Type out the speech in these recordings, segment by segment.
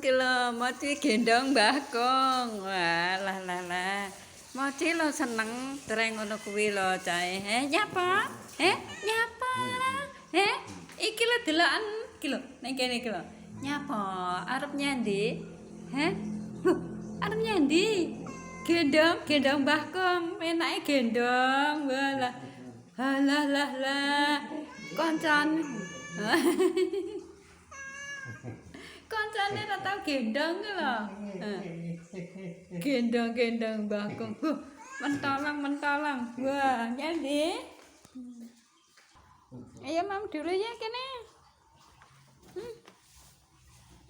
ki lho, Mochi gendong Mbah Kong. Walah lah. Mochi lo seneng treng ngono kuwi lho cahe. Nyapa? Nyapa? Iki lho deloken iki lho, ning kene iki lho. Nyapa? Arep nyandi? Arep nyandi? Gendong Mbah Kong. Enake gendong. Walah. Halah. Koncan. Koncane ora tau gendong ki lho. Gendong Mbah Kong. Mentolang. Wah, nyandi. Ayo mam dulu ya kene.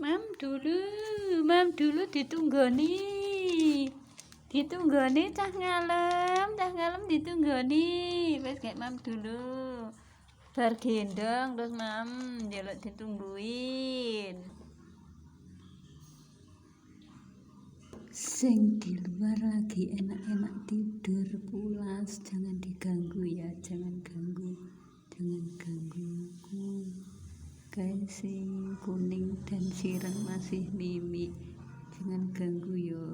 Mam dulu ditunggoni. Cah ngalem ditunggoni. Wis gek mam dulu. Bar gendong terus mam njaluk ditungguin. Sing di luar lagi enak-enak tidur pulas, jangan diganggu ya, jangan ganggu aku. Kayak sing kuning dan sireng masih mimi, jangan ganggu yo.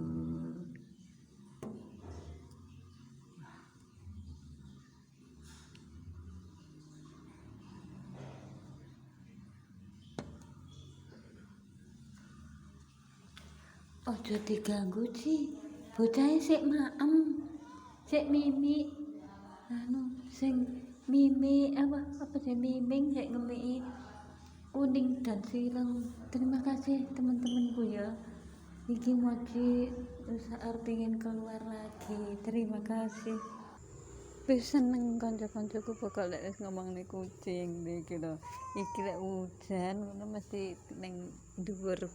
Ojo diganggu Ci, bocahe sik maem, sik mimi, sing mimi apa sih miming sik ngemiki kuning dan sireng. Terima kasih teman-temanku ya. Iki Mochi arep pengen keluar lagi. Terima kasih. Wis seneng kanca-kancaku pokok lek wis ngomongne kucing iki lho. Iki lek udan ngono mesti ning dhuwur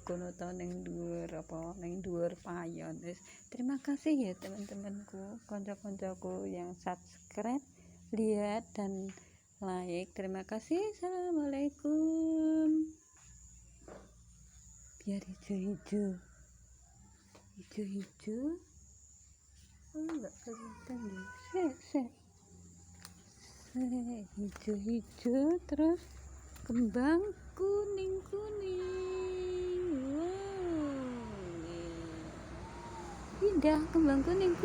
kono ta ning dhuwur payon. Wis terima kasih ya teman-temanku, kanca-kancaku yang subscribe, lihat dan like. Terima kasih. Assalamualaikum. Biar hijau-hijau. Enggak kelihatan deh. Hijau-hijau terus kembang kuning. Wow. Indah kembang kuning.